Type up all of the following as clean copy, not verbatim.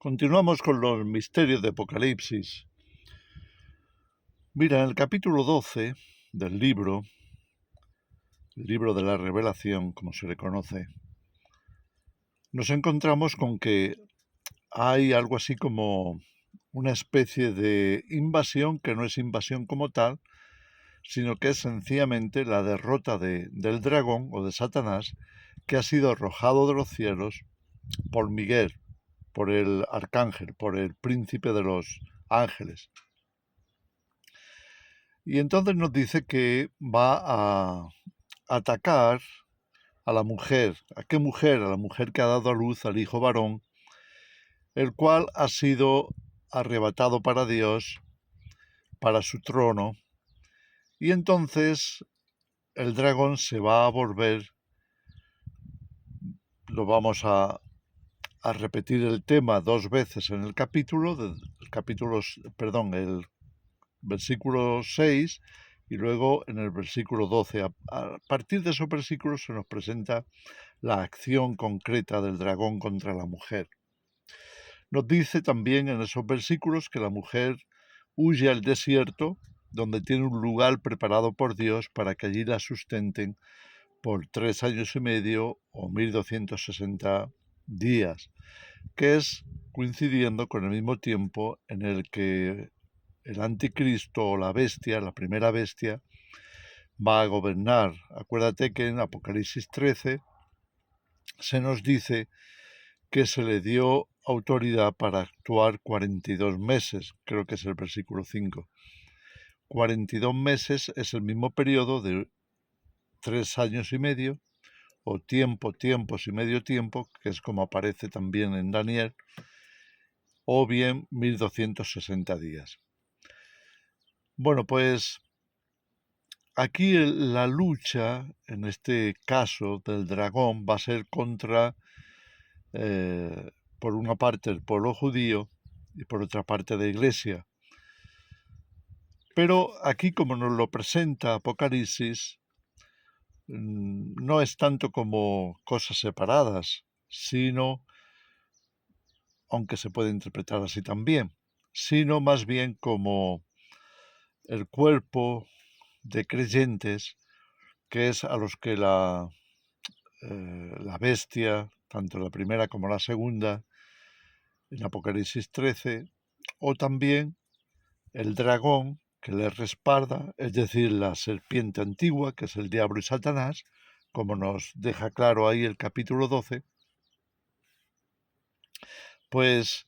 Continuamos con los misterios de Apocalipsis. Mira, en el capítulo 12 del libro, el libro de la Revelación, como se le conoce, nos encontramos con que hay algo así como una especie de invasión que no es invasión como tal, sino que es sencillamente la derrota del dragón o de Satanás, que ha sido arrojado de los cielos por Miguel, por el arcángel, por el príncipe de los ángeles. Y entonces nos dice que va a atacar a la mujer. ¿A qué mujer? A la mujer que ha dado a luz al hijo varón, el cual ha sido arrebatado para Dios, para su trono. Y entonces el dragón se va a volver, lo vamos a repetir el tema dos veces en el capítulo, el versículo 6 y luego en el versículo 12. A partir de esos versículos se nos presenta la acción concreta del dragón contra la mujer. Nos dice también en esos versículos que la mujer huye al desierto, donde tiene un lugar preparado por Dios para que allí la sustenten por 3 años y medio o 1260 días, que es coincidiendo con el mismo tiempo en el que el anticristo o la bestia, la primera bestia, va a gobernar. Acuérdate que en Apocalipsis 13 se nos dice que se le dio autoridad para actuar 42 meses, creo que es el versículo 5. 42 meses es el mismo periodo de 3 años y medio, o tiempos y medio tiempo, que es como aparece también en Daniel, o bien 1260 días. Bueno, pues aquí la lucha, en este caso del dragón, va a ser contra, por una parte, el pueblo judío y por otra parte la Iglesia. Pero aquí, como nos lo presenta Apocalipsis, no es tanto como cosas separadas, sino, aunque se puede interpretar así también, sino más bien como el cuerpo de creyentes, que es a los que la bestia, tanto la primera como la segunda, en Apocalipsis 13, o también el dragón que le respalda, es decir, la serpiente antigua, que es el diablo y Satanás, como nos deja claro ahí el capítulo 12, pues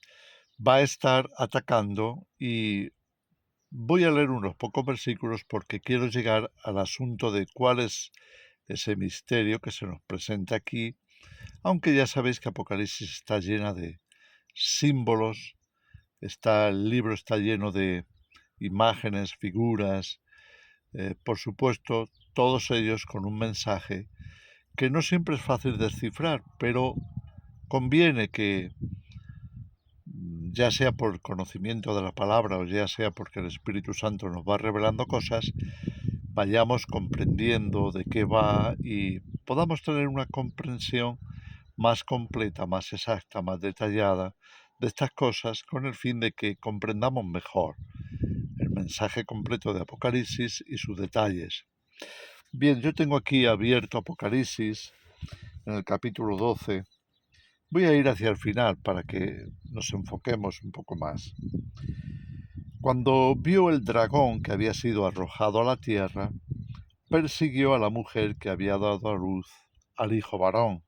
va a estar atacando, y voy a leer unos pocos versículos porque quiero llegar al asunto de cuál es ese misterio que se nos presenta aquí, aunque ya sabéis que Apocalipsis está llena de símbolos, el libro está lleno de imágenes, figuras, por supuesto, todos ellos con un mensaje que no siempre es fácil descifrar, pero conviene que, ya sea por conocimiento de la palabra o ya sea porque el Espíritu Santo nos va revelando cosas, vayamos comprendiendo de qué va y podamos tener una comprensión más completa, más exacta, más detallada de estas cosas, con el fin de que comprendamos mejor el mensaje completo de Apocalipsis y sus detalles. Bien, yo tengo aquí abierto Apocalipsis en el capítulo 12. Voy a ir hacia el final para que nos enfoquemos un poco más. Cuando vio el dragón que había sido arrojado a la tierra, persiguió a la mujer que había dado a luz al hijo varón,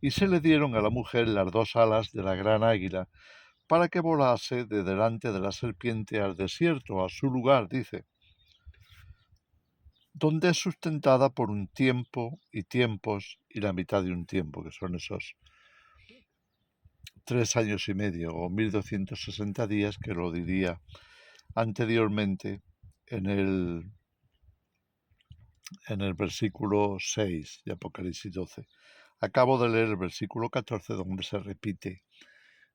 y se le dieron a la mujer las 2 alas de la gran águila, para que volase de delante de la serpiente al desierto, a su lugar, dice, donde es sustentada por un tiempo y tiempos y la mitad de un tiempo, que son esos 3 años y medio o 1260 días, que lo diría anteriormente en el versículo 6 de Apocalipsis 12. Acabo de leer el versículo 14, donde se repite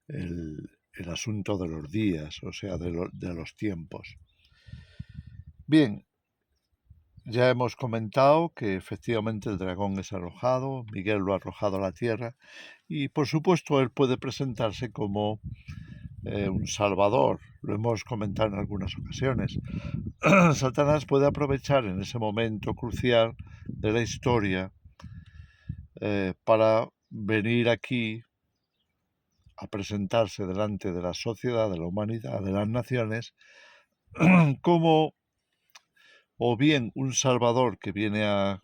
el asunto de los días, o sea, de los tiempos. Bien, ya hemos comentado que efectivamente el dragón es arrojado, Miguel lo ha arrojado a la tierra, y por supuesto él puede presentarse como un salvador. Lo hemos comentado en algunas ocasiones. Satanás puede aprovechar en ese momento crucial de la historia para venir aquí a presentarse delante de la sociedad, de la humanidad, de las naciones, como o bien un salvador que viene a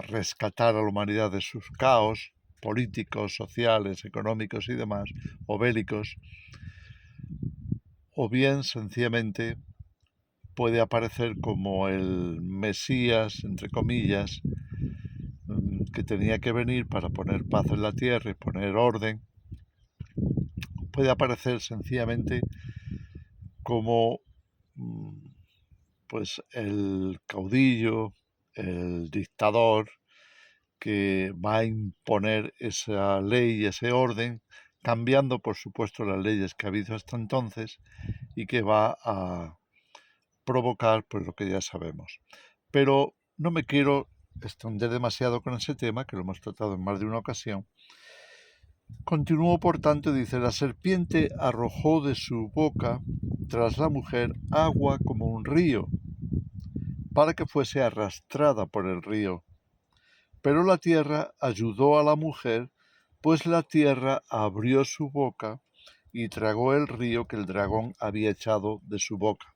rescatar a la humanidad de sus caos políticos, sociales, económicos y demás, o bélicos, o bien sencillamente puede aparecer como el Mesías, entre comillas, que tenía que venir para poner paz en la tierra y poner orden. Puede aparecer sencillamente como pues el caudillo, el dictador que va a imponer esa ley, ese orden, cambiando por supuesto las leyes que ha habido hasta entonces y que va a provocar pues lo que ya sabemos. Pero no me quiero extender demasiado con ese tema, que lo hemos tratado en más de una ocasión. Continuó, por tanto, dice, la serpiente arrojó de su boca tras la mujer agua como un río, para que fuese arrastrada por el río. Pero la tierra ayudó a la mujer, pues la tierra abrió su boca y tragó el río que el dragón había echado de su boca.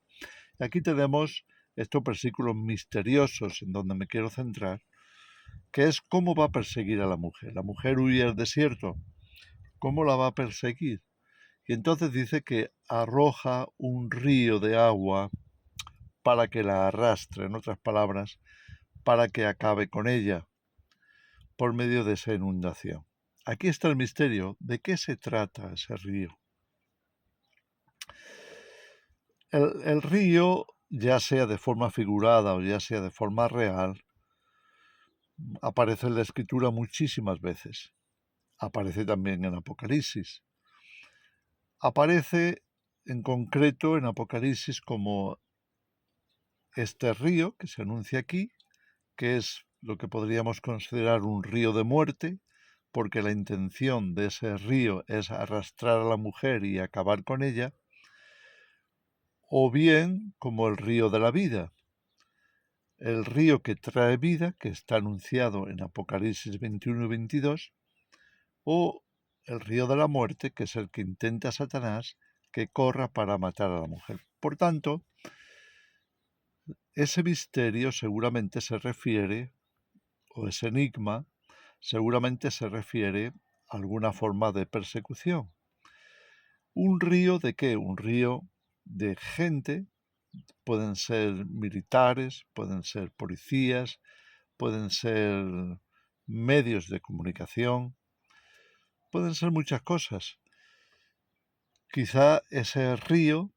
Y aquí tenemos estos versículos misteriosos en donde me quiero centrar, que es cómo va a perseguir a la mujer. La mujer huye al desierto. ¿Cómo la va a perseguir? Y entonces dice que arroja un río de agua para que la arrastre, en otras palabras, para que acabe con ella por medio de esa inundación. Aquí está el misterio. ¿De qué se trata ese río? El río, ya sea de forma figurada o ya sea de forma real, aparece en la Escritura muchísimas veces. Aparece también en Apocalipsis. Aparece en concreto en Apocalipsis como este río que se anuncia aquí, que es lo que podríamos considerar un río de muerte, porque la intención de ese río es arrastrar a la mujer y acabar con ella, o bien como el río de la vida, el río que trae vida, que está anunciado en Apocalipsis 21 y 22, o el río de la muerte, que es el que intenta Satanás que corra para matar a la mujer. Por tanto, ese misterio seguramente se refiere, o ese enigma, seguramente se refiere a alguna forma de persecución. ¿Un río de qué? Un río de gente, pueden ser militares, pueden ser policías, pueden ser medios de comunicación, pueden ser muchas cosas. Quizá ese río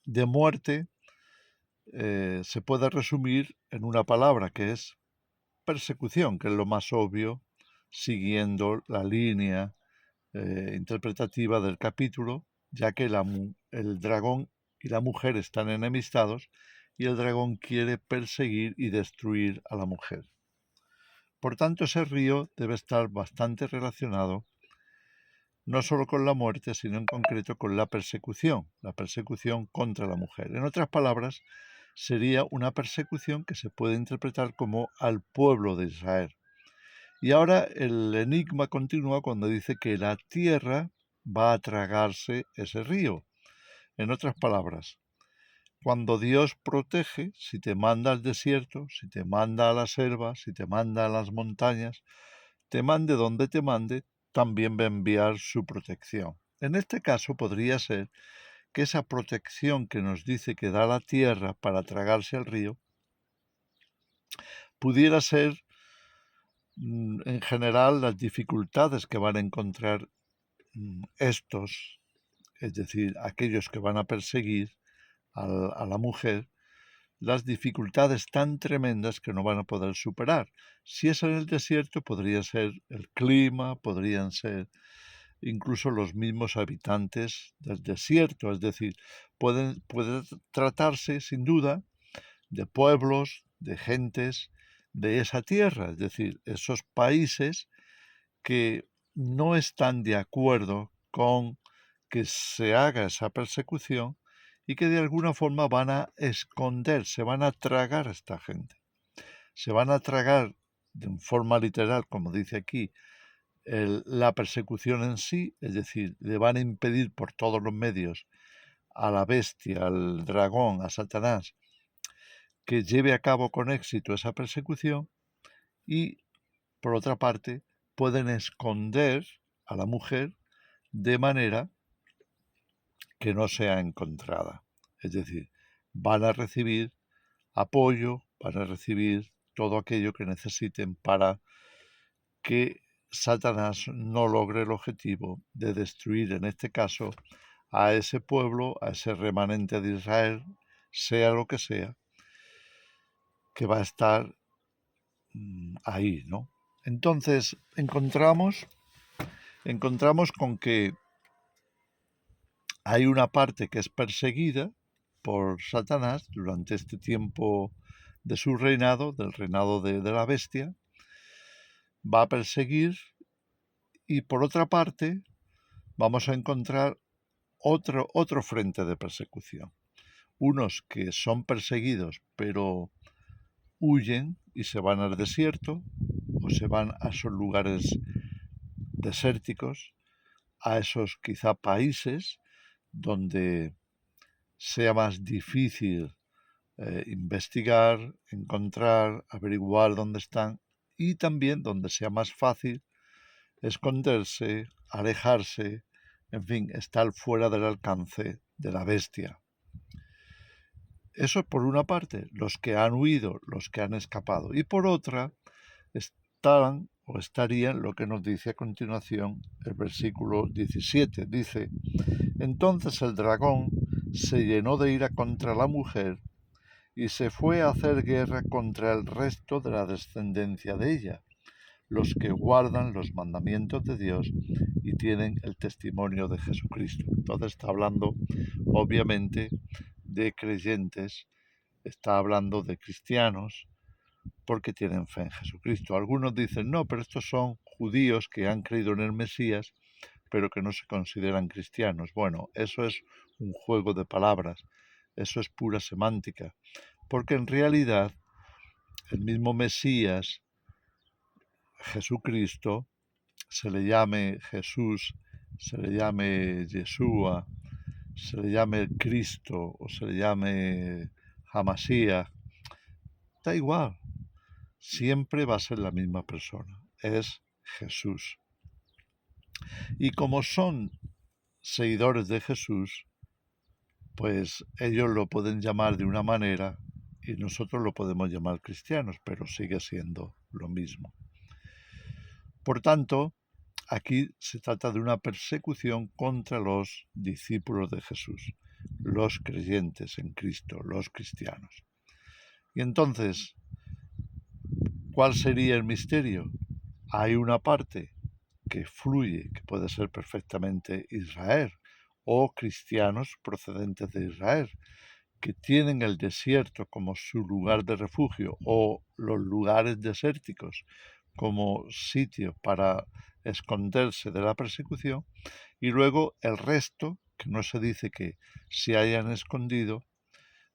de muerte se puede resumir en una palabra que es persecución, que es lo más obvio, siguiendo la línea interpretativa del capítulo, ya que el dragón y la mujer están enemistados y el dragón quiere perseguir y destruir a la mujer. Por tanto, ese río debe estar bastante relacionado no solo con la muerte, sino en concreto con la persecución contra la mujer. En otras palabras, sería una persecución que se puede interpretar como al pueblo de Israel. Y ahora el enigma continúa cuando dice que la tierra va a tragarse ese río. En otras palabras, cuando Dios protege, si te manda al desierto, si te manda a la selva, si te manda a las montañas, te mande donde te mande, también va a enviar su protección. En este caso podría ser que esa protección que nos dice que da la tierra para tragarse al río, pudiera ser en general las dificultades que van a encontrar estos, es decir, aquellos que van a perseguir a la mujer, las dificultades tan tremendas que no van a poder superar. Si es en el desierto, podría ser el clima, podrían ser incluso los mismos habitantes del desierto, es decir, puede tratarse sin duda de pueblos, de gentes de esa tierra, es decir, esos países que no están de acuerdo con que se haga esa persecución y que de alguna forma van a esconder, se van a tragar a esta gente. Se van a tragar de forma literal, como dice aquí, la persecución en sí, es decir, le van a impedir por todos los medios a la bestia, al dragón, a Satanás, que lleve a cabo con éxito esa persecución y, por otra parte, pueden esconder a la mujer de manera que no sea encontrada. Es decir, van a recibir apoyo, van a recibir todo aquello que necesiten para que Satanás no logre el objetivo de destruir, en este caso, a ese pueblo, a ese remanente de Israel, sea lo que sea, que va a estar ahí, ¿no? Entonces, encontramos con que hay una parte que es perseguida por Satanás durante este tiempo de su reinado, del reinado de la bestia, va a perseguir, y por otra parte vamos a encontrar otro frente de persecución. Unos que son perseguidos pero huyen y se van al desierto o se van a esos lugares desérticos, a esos quizá países donde sea más difícil investigar, encontrar, averiguar dónde están, y también donde sea más fácil esconderse, alejarse, en fin, estar fuera del alcance de la bestia. Eso por una parte, los que han huido, los que han escapado, y por otra, estarán o estarían lo que nos dice a continuación el versículo 17. Dice: entonces el dragón se llenó de ira contra la mujer y se fue a hacer guerra contra el resto de la descendencia de ella, los que guardan los mandamientos de Dios y tienen el testimonio de Jesucristo. Entonces está hablando, obviamente, de creyentes, está hablando de cristianos, porque tienen fe en Jesucristo. Algunos dicen, no, pero estos son judíos que han creído en el Mesías, pero que no se consideran cristianos. Bueno, eso es un juego de palabras, eso es pura semántica, porque en realidad el mismo Mesías, Jesucristo, se le llame Jesús, se le llame Yeshua, se le llame Cristo o se le llame Hamashiach, da igual, siempre va a ser la misma persona, es Jesús. Y como son seguidores de Jesús, pues ellos lo pueden llamar de una manera y nosotros lo podemos llamar cristianos, pero sigue siendo lo mismo. Por tanto, aquí se trata de una persecución contra los discípulos de Jesús, los creyentes en Cristo, los cristianos. Y entonces, ¿cuál sería el misterio? Hay una parte que fluye, que puede ser perfectamente Israel o cristianos procedentes de Israel, que tienen el desierto como su lugar de refugio o los lugares desérticos como sitio para esconderse de la persecución, y luego el resto, que no se dice que se hayan escondido,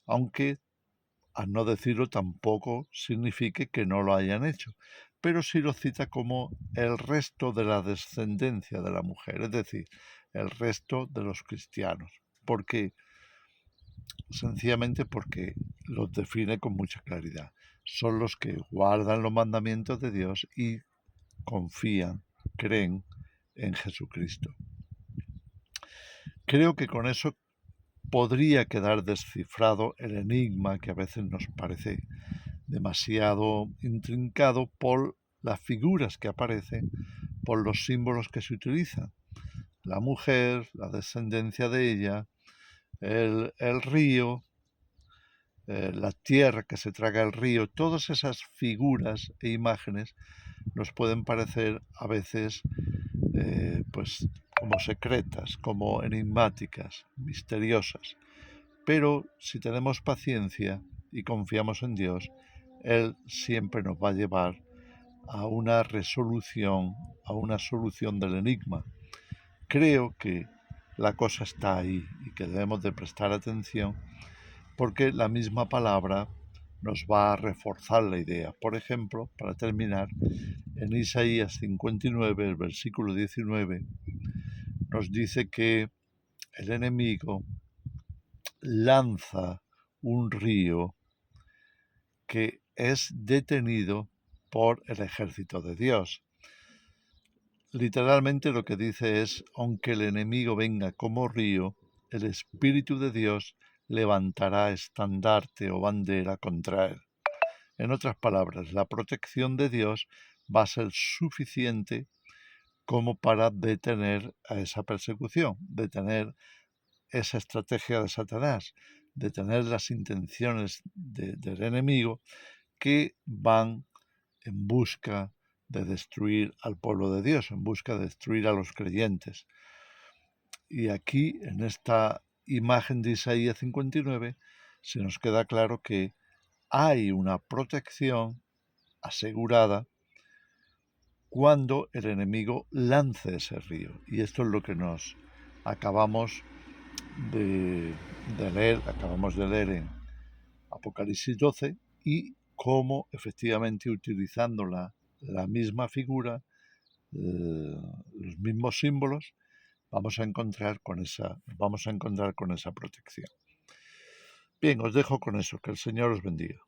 aunque al no decirlo tampoco signifique que no lo hayan hecho, pero sí lo cita como el resto de la descendencia de la mujer, es decir, el resto de los cristianos. ¿Por qué? Sencillamente porque los define con mucha claridad. Son los que guardan los mandamientos de Dios y confían, creen en Jesucristo. Creo que con eso podría quedar descifrado el enigma que a veces nos parece demasiado intrincado por las figuras que aparecen, por los símbolos que se utilizan. La mujer, la descendencia de ella, el río, la tierra que se traga el río, todas esas figuras e imágenes nos pueden parecer a veces pues como secretas, como enigmáticas, misteriosas. Pero si tenemos paciencia y confiamos en Dios, Él siempre nos va a llevar a una resolución, a una solución del enigma. Creo que la cosa está ahí y que debemos de prestar atención porque la misma palabra nos va a reforzar la idea. Por ejemplo, para terminar, en Isaías 59, el versículo 19, nos dice que el enemigo lanza un río que es detenido por el ejército de Dios. Literalmente lo que dice es, aunque el enemigo venga como río, el Espíritu de Dios levantará estandarte o bandera contra él. En otras palabras, la protección de Dios va a ser suficiente como para detener a esa persecución, detener esa estrategia de Satanás, detener las intenciones del enemigo que van en busca de destruir al pueblo de Dios, en busca de destruir a los creyentes. Y aquí, en esta imagen de Isaías 59, se nos queda claro que hay una protección asegurada cuando el enemigo lance ese río. Y esto es lo que nos acabamos acabamos de leer en Apocalipsis 12 y cómo efectivamente utilizando la misma figura, los mismos símbolos, vamos a encontrar con esa protección. Bien, os dejo con eso, que el Señor os bendiga.